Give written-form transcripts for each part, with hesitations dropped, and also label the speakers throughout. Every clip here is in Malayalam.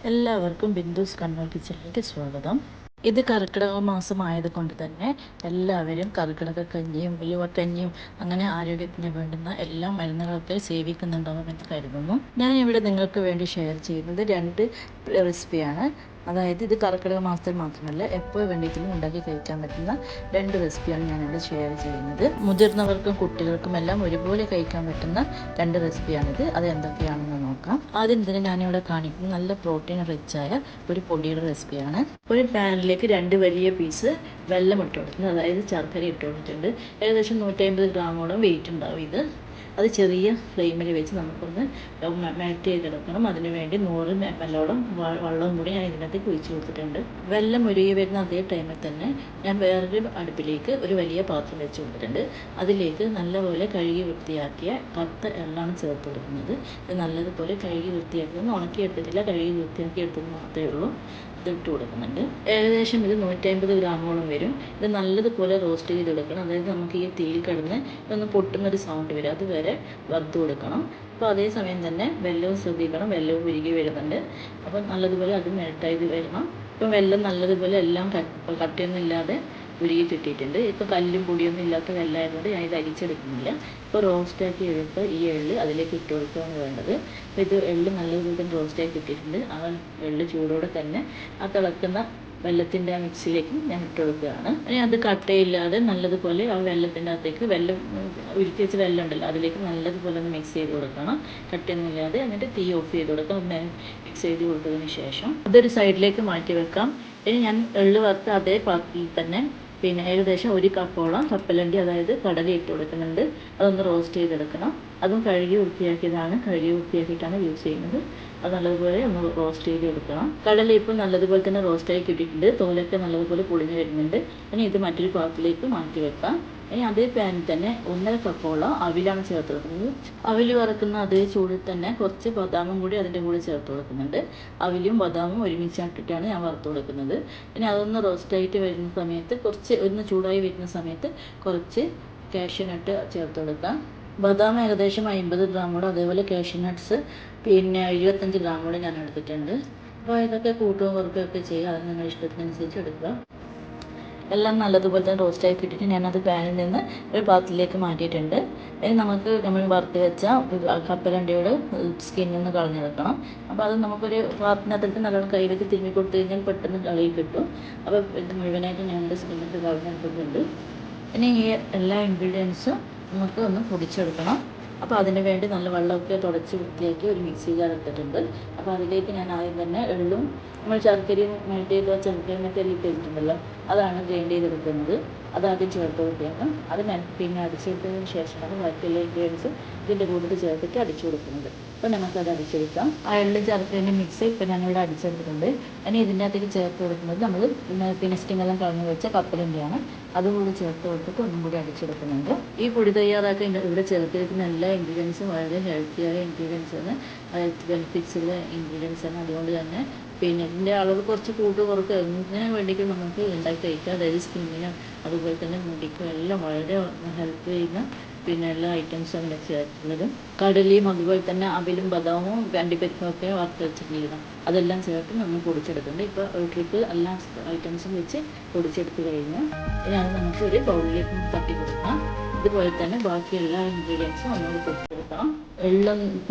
Speaker 1: എല്ലാവർക്കും ബിന്ദുസ് കണ്ണൂർ കിച്ചണിലേക്ക് സ്വാഗതം. ഇത് കർക്കിടക മാസമായത് കൊണ്ട് തന്നെ എല്ലാവരും കർക്കിടക കഞ്ഞിയും ഉലുവക്കഞ്ഞിയും അങ്ങനെ ആരോഗ്യത്തിന് വേണ്ടുന്ന എല്ലാ മരുന്നുകളൊക്കെ സേവിക്കുന്നുണ്ടാവുമെന്ന് കരുതുന്നു. ഞാൻ ഇവിടെ നിങ്ങൾക്ക് വേണ്ടി ഷെയർ ചെയ്യുന്നത് 2 റെസിപ്പിയാണ്. അതായത് ഇത് കർക്കിടക മാസത്തിൽ മാത്രമല്ല എപ്പോൾ വേണ്ടെങ്കിലും ഉണ്ടാക്കി കഴിക്കാൻ പറ്റുന്ന 2 റെസിപ്പിയാണ് ഞാനിവിടെ ഷെയർ ചെയ്യുന്നത്. മുതിർന്നവർക്കും കുട്ടികൾക്കും എല്ലാം ഒരുപോലെ കഴിക്കാൻ പറ്റുന്ന 2 റെസിപ്പിയാണിത്. അത് എന്തൊക്കെയാണെന്ന് നോക്കാം. ആദ്യം തന്നെ ഞാനിവിടെ കാണിക്കുന്നത് നല്ല പ്രോട്ടീൻ റിച്ചായ ഒരു പൊടിയുടെ റെസിപ്പിയാണ്. ഒരു പാനിലേക്ക് 2 വലിയ പീസ് വെള്ളം ഇട്ട് കൊടുക്കുന്നത്, അതായത് ശർക്കര ഇട്ട് കൊടുത്തിട്ടുണ്ട്. ഏകദേശം 150 ഗ്രാമോളം വെയിറ്റ് ഉണ്ടാവും ഇത്. അത് ചെറിയ ഫ്ലെയിമിൽ വെച്ച് നമുക്കൊന്ന് മെൽറ്റ് ചെയ്തെടുക്കണം. അതിന് വേണ്ടി 100 ml വെള്ളവും കൂടി ഞാൻ ഇതിനകത്ത് ഒഴിച്ച് കൊടുത്തിട്ടുണ്ട്. വെള്ളം ഉരുകി വരുന്ന അതേ ടൈമിൽ തന്നെ ഞാൻ വേറൊരു അടുപ്പിലേക്ക് ഒരു വലിയ പാത്രം വെച്ച് കൊടുത്തിട്ടുണ്ട്. അതിലേക്ക് നല്ലപോലെ കഴുകി വൃത്തിയാക്കിയ കറുത്ത എള്ളാണ് ചേർത്ത് കൊടുക്കുന്നത്. ഇത് നല്ലതുപോലെ കഴുകി വൃത്തിയാക്കുന്നത്, ഉണക്കിയെടുത്തിട്ടില്ല, കഴുകി വൃത്തിയാക്കി എടുത്തത് മാത്രമേ ഉള്ളൂ. ഇതിട്ട് കൊടുക്കുന്നുണ്ട്. ഏകദേശം ഇത് 150 ഗ്രാമോളം വരും. ഇത് നല്ലതുപോലെ റോസ്റ്റ് ചെയ്തെടുക്കണം. അതായത് നമുക്ക് ഈ തീയിൽ കിടന്ന് ഇതൊന്ന് പൊട്ടുന്നൊരു സൗണ്ട് വരും, അതുവരെ വറുത്ത് കൊടുക്കണം. അപ്പോൾ അതേ സമയം തന്നെ വെല്ലവും ശ്രദ്ധിക്കണം, വെല്ലവും ഉരുകി വരുന്നുണ്ട്. അപ്പം നല്ലതുപോലെ അത് മെൽറ്റായത് വരണം. ഇപ്പം വെല്ലം നല്ലതുപോലെ എല്ലാം കട്ടിയൊന്നും ഇല്ലാതെ ഉരുകി കിട്ടിയിട്ടുണ്ട്. ഇപ്പോൾ കല്ലും പൊടിയൊന്നും ഇല്ലാത്ത വെല്ലമായതുകൊണ്ട് ഞാൻ ഇത് അരിച്ചെടുക്കുന്നില്ല. ഇപ്പോൾ റോസ്റ്റാക്കി എടുത്ത ഈ എള്ള് അതിലേക്ക് ഇട്ട് കൊടുക്കുകയാണ് വേണ്ടത്. അപ്പോൾ ഇത് എള്ള് നല്ലതുപോലെ തന്നെ റോസ്റ്റാക്കി ഇട്ടിട്ടുണ്ട്. ആ എള്ള് ചൂടോടെ തന്നെ ആ തിളക്കുന്ന വെല്ലത്തിൻ്റെ ആ മിക്സിയിലേക്ക് ഞാൻ ഇട്ട് കൊടുക്കുകയാണ്. ഇനി അത് കട്ടയില്ലാതെ നല്ലതുപോലെ ആ വെല്ലത്തിൻ്റെ അകത്തേക്ക് ഉരുക്കി വെച്ച വെല്ലം ഉണ്ടല്ലോ അതിലേക്ക് നല്ലതുപോലെ ഒന്ന് മിക്സ് ചെയ്ത് കൊടുക്കണം, കട്ടയൊന്നും ഇല്ലാതെ. എന്നിട്ട് തീ ഓഫ് ചെയ്ത് കൊടുക്കാം. മിക്സ് ചെയ്ത് കൊടുത്തതിന് ശേഷം അതൊരു സൈഡിലേക്ക് മാറ്റി വെക്കാം. ഇനി ഞാൻ എള്ള് വറുത്ത അതേ പാത്രത്തിൽ തന്നെ ഏകദേശം 1 കപ്പോളം കപ്പലണ്ടി, അതായത് കടല ഇട്ട് കൊടുക്കുന്നുണ്ട്. അതൊന്ന് റോസ്റ്റ് ചെയ്തെടുക്കണം. അതും കഴുകി വൃത്തിയാക്കിയതാണ്, കഴുകി വൃത്തിയാക്കിയിട്ടാണ് യൂസ് ചെയ്യുന്നത്. അത് നല്ലതുപോലെ ഒന്ന് റോസ്റ്റ് ചെയ്ത് എടുക്കണം. കടല ഇപ്പോൾ നല്ലതുപോലെ തന്നെ റോസ്റ്റായി കിട്ടിയിട്ടുണ്ട്. തോലൊക്കെ നല്ലതുപോലെ പൊളിഞ്ഞ് വരുന്നുണ്ട്. ഇനി ഇത് മറ്റൊരു പാത്രത്തിലേക്ക് മാറ്റി വെക്കാം. ഇനി അതേ പാനിൽ തന്നെ 1.5 കപ്പോളം അവിലാണ് ചേർത്ത് കൊടുക്കുന്നത്. അവിൽ വറക്കുന്ന അതേ ചൂടിൽ തന്നെ കുറച്ച് ബദാമും കൂടി അതിൻ്റെ കൂടെ ചേർത്ത് കൊടുക്കുന്നുണ്ട്. അവിലും ബദാമും ഒരുമിച്ചിട്ടിട്ടാണ് ഞാൻ വറുത്ത് കൊടുക്കുന്നത്. ഇനി അതൊന്ന് റോസ്റ്റായിട്ട് വരുന്ന സമയത്ത് ഒന്ന് ചൂടായി വരുന്ന സമയത്ത് കുറച്ച് കാഷ്യൂ നട്ട് ചേർത്ത് കൊടുക്കാം. ബദാം ഏകദേശം 50 ഗ്രാമോളം, അതേപോലെ കാഷ്യൂ നട്ട്സ് 75 ഗ്രാമോളം ഞാൻ എടുത്തിട്ടുണ്ട്. അപ്പോൾ ഇതൊക്കെ കൂട്ടുകയും വറുക്കുകയൊക്കെ ചെയ്യുക, അത് നിങ്ങളുടെ ഇഷ്ടത്തിനനുസരിച്ച് എടുക്കുക. എല്ലാം നല്ലതുപോലെ തന്നെ റോസ്റ്റായി കിട്ടിയിട്ട് ഞാനത് പാനിൽ നിന്ന് ഒരു പാത്രത്തിലേക്ക് മാറ്റിയിട്ടുണ്ട്. ഇനി നമ്മൾ വറുത്ത് വെച്ച കപ്പലണ്ടിയുടെ സ്കിന്നിൽ നിന്ന് കളഞ്ഞെടുക്കണം. അപ്പോൾ അത് നമുക്കൊരു പാത്രത്തിനകത്തേക്ക് നല്ലോണം കൈ വെച്ച് തിരുമ്മി കൊടുത്തു കഴിഞ്ഞാൽ പെട്ടെന്ന് കളയി കിട്ടും. അപ്പോൾ ഇത് മുഴുവനായിട്ട് ഞാനെൻ്റെ സ്കിന്നിൽ കളഞ്ഞെടുക്കുന്നുണ്ട്. ഇനി ഈ എല്ലാ ഇൻഗ്രീഡിയൻസും നമുക്ക് ഒന്ന് പൊടിച്ചെടുക്കണം. അപ്പോൾ അതിന് വേണ്ടി നല്ല വെള്ളമൊക്കെ തുടച്ച് വൃത്തിയാക്കി ഒരു മിക്സി ജാർ എടുത്തിട്ടുണ്ട്. അപ്പോൾ അതിലേക്ക് ഞാൻ ആദ്യം തന്നെ എള്ളും നമ്മൾ ശർക്കരയും മെൽറ്റ് ചെയ്ത ശർക്കരയൊക്കെ ഇട്ടിട്ടുണ്ടല്ലോ, അതാണ് ഗ്രൈൻഡ് ചെയ്തെടുക്കുന്നത്. അതാദ്യം ചേർത്ത് കൊടുത്തേക്കാം. അത് അടിച്ചെടുത്തതിന് ശേഷമാണ് ബാക്കിയുള്ള ഇൻഗ്രീഡിയൻസ് ഇതിൻ്റെ കൂട്ടത്തിൽ ചേർത്തിട്ട് അടിച്ചു കൊടുക്കുന്നത്. അപ്പോൾ നമുക്കത് അടിച്ചെടുക്കാം. ആ എള്ളും ശർക്കരേൻ്റെ മിക്സ് ഇപ്പോൾ ഞാനിവിടെ അടിച്ചെടുത്തിട്ടുണ്ട്. ഇനി ഇതിൻ്റെ അകത്തേക്ക് ചേർത്ത് കൊടുക്കുന്നത് നമ്മൾ സ്റ്റിങ്ങെല്ലാം കളഞ്ഞ് വെച്ച കപ്പലണ്ടിയാണ്. അതുകൂടി ചേർത്ത് കൊടുത്തിട്ട് ഒന്നും കൂടി അടിച്ചെടുക്കുന്നുണ്ട്. ഈ പൊടി തയ്യാറാക്കി ഇവിടെ ചേർത്തിരിക്കുന്ന എല്ലാ ഇൻഗ്രീഡിയൻസും വളരെ ഹെൽത്തിയായ ഇൻഗ്രീഡിയൻസാണ്, ഹെൽത്ത് ബെനിഫിറ്റ്സ് ഉള്ള ഇൻഗ്രീഡിയൻസാണ്. അതുകൊണ്ട് തന്നെ ഇതിൻ്റെ അളവ് കുറച്ച് കുറക്കുക എന്തിനു വേണ്ടിയിട്ടും നമുക്ക് ഉണ്ടാക്കി കഴിക്കാം. അതായത് സ്കിന്നിനും അതുപോലെ തന്നെ മുടിക്കും എല്ലാം വളരെ ഹെൽപ്പ് ചെയ്യുന്ന എല്ലാ ഐറ്റംസും അതിൽ ചേർക്കുന്നത്. കടലയും അതുപോലെ തന്നെ അവിലും ബദാമും അണ്ടിപ്പരിപ്പും ഒക്കെ വറുത്ത് വെച്ചിട്ടുണ്ടായിരുന്നു, അതെല്ലാം ചേർത്ത് നമ്മൾ പൊടിച്ചെടുക്കുന്നുണ്ട്. ഇപ്പോൾ ഒരു ട്രിപ്പ് എല്ലാ ഐറ്റംസും വെച്ച് പൊടിച്ചെടുത്ത് കഴിഞ്ഞ് ഇനി അത് നമുക്ക് ഒരു ബൗളിലേക്ക് തട്ടി കൊടുക്കാം. ഇതുപോലെ തന്നെ ബാക്കി എല്ലാ ഇൻഗ്രീഡിയൻസും ഒന്നുകൂടി പൊടിച്ചെടുക്കണം. എള്ളും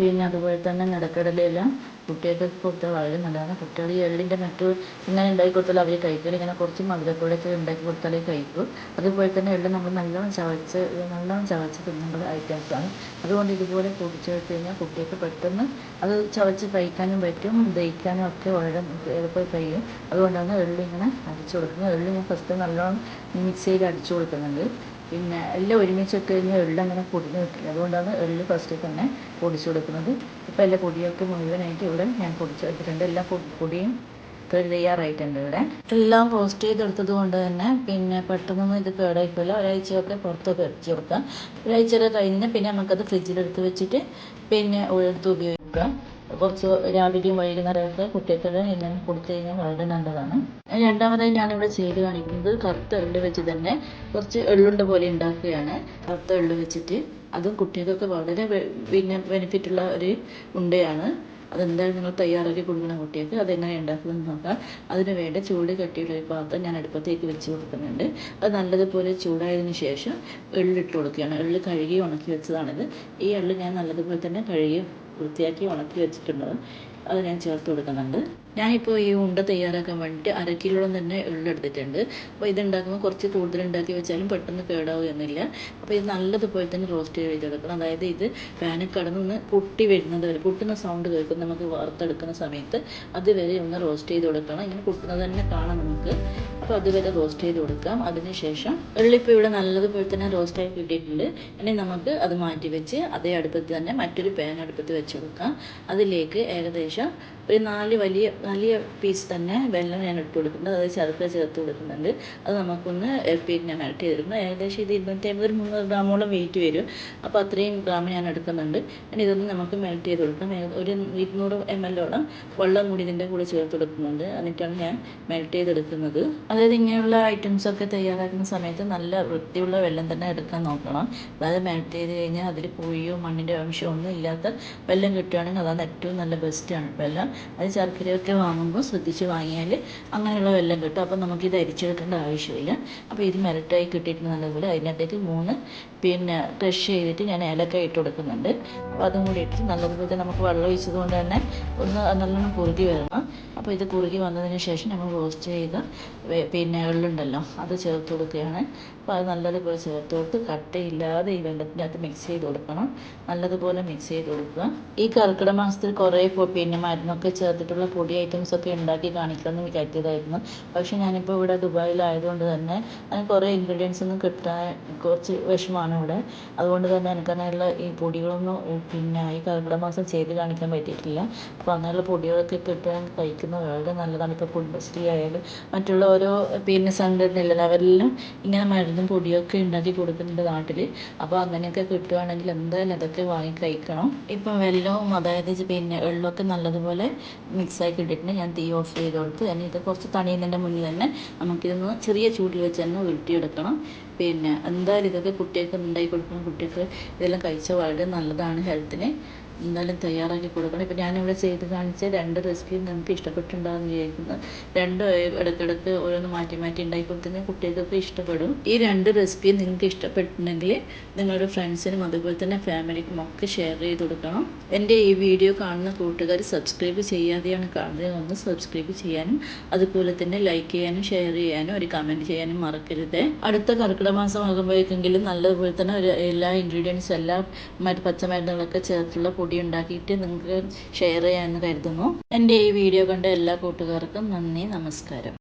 Speaker 1: അതുപോലെ തന്നെ നിലക്കടലയെല്ലാം കുട്ടികൾക്ക് കൊടുത്താൽ വളരെ നല്ലതാണ്. കുട്ടികൾ ഈ എള്ളിൻ്റെ മറ്റു ഇങ്ങനെ ഉണ്ടാക്കി കൊടുത്താൽ അവർ കഴിക്കില്ല. ഇങ്ങനെ കുറച്ച് മധുരത്തോടെയൊക്കെ ഉണ്ടാക്കി കൊടുത്താലേ കഴിക്കൂ. അതുപോലെ തന്നെ എള്ള് നമ്മൾ നല്ലോണം ചവച്ച് തിന്നേണ്ട ഐറ്റംസാണ്. അതുകൊണ്ട് ഇതുപോലെ പൊടിച്ചെടുത്ത് കഴിഞ്ഞാൽ കുട്ടികൾക്ക് പെട്ടെന്ന് അത് ചവച്ച് കഴിക്കാനും പറ്റും, ദഹിക്കാനും ഒക്കെ വളരെ എളുപ്പമായി കഴിയും. അതുകൊണ്ടാണ് എള്ള് ഇങ്ങനെ അടിച്ചു കൊടുക്കുന്നത്. എള്ള് ഞാൻ ഫസ്റ്റ് നല്ലോണം മിക്സിയിൽ അടിച്ചു കൊടുക്കുന്നുണ്ട്. എല്ലാം ഒരുമിച്ചിട്ട് കഴിഞ്ഞാൽ എള്ള് അങ്ങനെ പൊടിഞ്ഞ് കിട്ടില്ല. അതുകൊണ്ടാണ് എള്ള് ഫസ്റ്റ് തന്നെ പൊടിച്ചു കൊടുക്കുന്നത്. ഇപ്പോൾ എല്ലാ പൊടിയൊക്കെ മുഴുവനായിട്ട് ഇവിടെ ഞാൻ പൊടിച്ചെടുത്തിട്ടുണ്ട്. എല്ലാ പൊടിയും തയ്യാറായിട്ടുണ്ട്. ഇവിടെ എല്ലാം റോസ്റ്റ് ചെയ്തെടുത്തത് കൊണ്ട് തന്നെ പെട്ടെന്നൊന്നും ഇത് കേടായിപ്പോയില്ല. ഒരാഴ്ചയൊക്കെ പുറത്തൊക്കെ വെച്ച് കൊടുക്കാം. ഒരാഴ്ചയൊക്കെ കഴിഞ്ഞ് നമുക്കത് ഫ്രിഡ്ജിലെടുത്ത് വെച്ചിട്ട് എടുത്ത് ഉപയോഗിക്കാം. കുറച്ച് രാവിലെയും വൈകുന്നേരമൊക്കെ കുട്ടികൾക്ക് എല്ലാം കൊടുത്തു കഴിഞ്ഞാൽ വളരെ നല്ലതാണ്. രണ്ടാമതായി ഞാനിവിടെ ചെയ്ത് കാണിക്കുന്നത് കറുത്ത എള്ള് വെച്ച് തന്നെ കുറച്ച് എള്ളുണ്ട പോലെ ഉണ്ടാക്കുകയാണ്. കറുത്ത എള്ള് വെച്ചിട്ട് അതും കുട്ടികൾക്കൊക്കെ വളരെ ബെനിഫിറ്റുള്ള ഒരു ഉണ്ടയാണ്. അതെന്തായാലും നിങ്ങൾ തയ്യാറാക്കി കൊടുക്കണം കുട്ടികൾക്ക്. അതെങ്ങനെ ഉണ്ടാക്കുന്നത് നോക്കാം. അതിന് വേണ്ട ചൂട് കട്ടിയുള്ള ഒരു പാത്രം ഞാൻ അടുപ്പത്തേക്ക് വെച്ച് കൊടുക്കുന്നുണ്ട്. അത് നല്ലതുപോലെ ചൂടായതിന് ശേഷം എള്ളിട്ട് കൊടുക്കുകയാണ്. എള്ള് കഴുകി ഉണക്കി വെച്ചതാണിത്. ഈ എള്ള് ഞാൻ നല്ലതുപോലെ തന്നെ കഴുകി വൃത്തിയാക്കി ഉണക്കി വെച്ചിട്ടുള്ളത് അത് ഞാൻ ചേർത്ത് കൊടുക്കുന്നുണ്ട്. ഞാനിപ്പോൾ ഈ ഉണ്ട തയ്യാറാക്കാൻ വേണ്ടിയിട്ട് 1/2 കിലോളം തന്നെ എള്ളെടുത്തിട്ടുണ്ട്. അപ്പോൾ ഇതുണ്ടാക്കുമ്പോൾ കുറച്ച് കൂടുതൽ ഉണ്ടാക്കി വെച്ചാലും പെട്ടെന്ന് കേടാവുകയൊന്നുമില്ല. അപ്പോൾ ഇത് നല്ലതുപോലെ തന്നെ റോസ്റ്റ് ചെയ്തെടുക്കണം. അതായത് ഇത് പാനിൽ കടന്നൊന്ന് പൊട്ടി വരുന്നത് വരെ, പൊട്ടുന്ന സൗണ്ട് കേൾക്കും നമുക്ക് വറുത്തെടുക്കുന്ന സമയത്ത്. അതുവരെ ഒന്ന് റോസ്റ്റ് ചെയ്ത് കൊടുക്കണം. ഇങ്ങനെ പൊട്ടുന്നത് തന്നെ കാണാം നമുക്ക്. അപ്പോൾ അതുവരെ റോസ്റ്റ് ചെയ്ത് കൊടുക്കാം. അതിനുശേഷം എള്ളിപ്പോൾ ഇവിടെ നല്ലതുപോലെ തന്നെ റോസ്റ്റായി കിട്ടിയിട്ടുണ്ട്. ഇനി നമുക്ക് അത് മാറ്റി വെച്ച് അതേ അടുപ്പത്ത് തന്നെ മറ്റൊരു പാൻ അടുപ്പത്ത് വെച്ച് കൊടുക്കാം. അതിലേക്ക് ഏകദേശം ഒരു 4 വലിയ പീസ് തന്നെ വെള്ളം ഞാൻ ഇട്ട് കൊടുക്കുന്നുണ്ട്. അതായത് ശർക്കര ചേർത്ത് കൊടുക്കുന്നുണ്ട്. അത് നമുക്കൊന്ന് പിന്നെ മെൽറ്റ് ചെയ്തെടുക്കണം. ഏകദേശം ഇത് 250-300 ഗ്രാമോളം വെയിറ്റ് വരും. അപ്പോൾ അത്രയും ഗ്രാം ഞാൻ എടുക്കുന്നുണ്ട്. ഇനി ഇതൊന്ന് നമുക്ക് മെൽറ്റ് ചെയ്ത് കൊടുക്കണം. ഒരു 200 ml വെള്ളം കൂടി ഇതിൻ്റെ കൂടെ ചേർത്ത് കൊടുക്കുന്നുണ്ട്. എന്നിട്ടാണ് ഞാൻ മെൽറ്റ് ചെയ്തെടുക്കുന്നത്. അതായത് ഇങ്ങനെയുള്ള ഐറ്റംസൊക്കെ തയ്യാറാക്കുന്ന സമയത്ത് നല്ല വൃത്തിയുള്ള വെള്ളം തന്നെ എടുക്കാൻ നോക്കണം. അതായത് മെൽറ്റ് ചെയ്ത് കഴിഞ്ഞാൽ അതിൽ പുളിയോ മണ്ണിൻ്റെ അംശമോ ഒന്നും ഇല്ലാത്ത വെള്ളം കിട്ടുകയാണെങ്കിൽ അതാണ് ഏറ്റവും നല്ല ബെസ്റ്റാണ് വെള്ളം. അത് ശർക്കരയൊക്കെ വാങ്ങുമ്പോൾ ശ്രദ്ധിച്ച് വാങ്ങിയാൽ അങ്ങനെയുള്ള വെള്ളം കിട്ടും. അപ്പോൾ നമുക്കിത് അരിച്ചെടുക്കേണ്ട ആവശ്യമില്ല. അപ്പോൾ ഇത് മെൽറ്റായി കിട്ടിയിട്ട് നല്ലപോലെ അതിനകത്തേക്ക് 3 ക്രഷ് ചെയ്തിട്ട് ഞാൻ ഏലക്ക ഇട്ട് കൊടുക്കുന്നുണ്ട്. അപ്പോൾ അതും കൂടി ഇട്ട് നല്ലതുപോലെ നമുക്ക് വെള്ളം ഒഴിച്ചത് കൊണ്ട് തന്നെ ഒന്ന് നല്ലോണം കുറുകി വരണം. അപ്പോൾ ഇത് കുറുകി വന്നതിന് ശേഷം നമ്മൾ റോസ്റ്റ് ചെയ്ത എള്ളുണ്ടല്ലോ അത് ചേർത്ത് കൊടുക്കുകയാണ്. അപ്പോൾ അത് നല്ലതുപോലെ ചേർത്ത് കൊടുത്ത് കട്ടയില്ലാതെ ഈ വെള്ളത്തിനകത്ത് മിക്സ് ചെയ്ത് കൊടുക്കണം. നല്ലതുപോലെ മിക്സ് ചെയ്ത് കൊടുക്കുക. ഈ കർക്കിടക മാസത്തിൽ കുറേ മരുന്നൊക്കെ ചേർത്തിട്ടുള്ള പൊടി ഐറ്റംസൊക്കെ ഉണ്ടാക്കി കാണിക്കണമെന്ന് വിചാരിച്ചതായിരുന്നു. പക്ഷേ ഞാനിപ്പോൾ ഇവിടെ ദുബായിലായതുകൊണ്ട് തന്നെ അതിന് കുറേ ഇൻഗ്രീഡിയൻസ് ഒന്നും കിട്ടാൻ കുറച്ച് വിഷമമാണ് ഇവിടെ. അതുകൊണ്ട് തന്നെ എനിക്കങ്ങനെയുള്ള ഈ പൊടികളൊന്നും ഈ കർക്കിടക മാസം ചെയ്ത് കാണിക്കാൻ പറ്റിയിട്ടില്ല. അപ്പോൾ അങ്ങനെയുള്ള പൊടികളൊക്കെ കിട്ടാൻ കഴിക്കുന്നത് വളരെ നല്ലതാണ്. ഇപ്പോൾ കുടുംബശ്രീ ആയാലും മറ്റുള്ള ഓരോ സംഘടനയിലും അവരെല്ലാം ഇങ്ങനെ മരുന്നും പൊടിയൊക്കെ ഉണ്ടാക്കി കൊടുക്കുന്നുണ്ട് നാട്ടിൽ. അപ്പോൾ അങ്ങനെയൊക്കെ കിട്ടുകയാണെങ്കിൽ എന്തായാലും അതൊക്കെ വാങ്ങി കഴിക്കണം. ഇപ്പം വെല്ലവും അതായത് എള്ളൊക്കെ നല്ലതുപോലെ മിക്സായി കിട്ടിയിട്ടുണ്ട്. ഞാൻ തീ ഓഫ് ചെയ്ത് കൊടുത്തു. ഇനി ഇത് കുറച്ച് തണിയുന്നതിൻ്റെ മുന്നിൽ തന്നെ നമുക്കിതൊന്ന് ചെറിയ ചൂടിൽ വെച്ച് തന്നെ ഉരുട്ടിയെടുക്കണം. എന്തായാലും ഇതൊക്കെ കുട്ടികൾക്ക് ഉണ്ടാക്കി കൊടുക്കണം. കുട്ടികൾക്ക് ഇതെല്ലാം കഴിച്ചാൽ വളരെ നല്ലതാണ് ഹെൽത്തിന്. എന്തായാലും തയ്യാറാക്കി കൊടുക്കണം. ഇപ്പോൾ ഞാനിവിടെ ചെയ്ത് കാണിച്ച 2 റെസിപ്പിയും നിങ്ങൾക്ക് ഇഷ്ടപ്പെട്ടിട്ടുണ്ടാകുമെന്ന് വിചാരിക്കുന്നു. രണ്ടും ഇടയ്ക്കിടയ്ക്ക് ഓരോന്ന് മാറ്റി ഉണ്ടാക്കി കൊടുത്തെങ്കിൽ കുട്ടികൾക്കൊക്കെ ഇഷ്ടപ്പെടും. ഈ 2 റെസിപ്പിയും നിങ്ങൾക്ക് ഇഷ്ടപ്പെട്ടിട്ടുണ്ടെങ്കിൽ നിങ്ങളുടെ ഫ്രണ്ട്സിനും അതുപോലെ തന്നെ ഫാമിലിക്കും ഒക്കെ ഷെയർ ചെയ്ത് കൊടുക്കണം. എൻ്റെ ഈ വീഡിയോ കാണുന്ന കൂട്ടുകാർ സബ്സ്ക്രൈബ് ചെയ്യാതെയാണ് കാണുന്നത്. ഒന്ന് സബ്സ്ക്രൈബ് ചെയ്യാനും അതുപോലെ തന്നെ ലൈക്ക് ചെയ്യാനും ഷെയർ ചെയ്യാനും ഒരു കമൻറ്റ് ചെയ്യാനും മറക്കരുത്. അടുത്ത കർക്കിടക മാസം ആകുമ്പോഴേക്കെങ്കിലും നല്ലതുപോലെ തന്നെ എല്ലാ ഇൻഗ്രീഡിയൻസും എല്ലാം പച്ചമരുന്നുകളൊക്കെ ചേർത്തുള്ള പൊടി ഉണ്ടാക്കിയിട്ട് നിങ്ങൾക്ക് ഷെയർ ചെയ്യാമെന്ന് കരുതുന്നു. എൻ്റെ ഈ വീഡിയോ കണ്ട എല്ലാ കൂട്ടുകാർക്കും നന്ദി, നമസ്കാരം.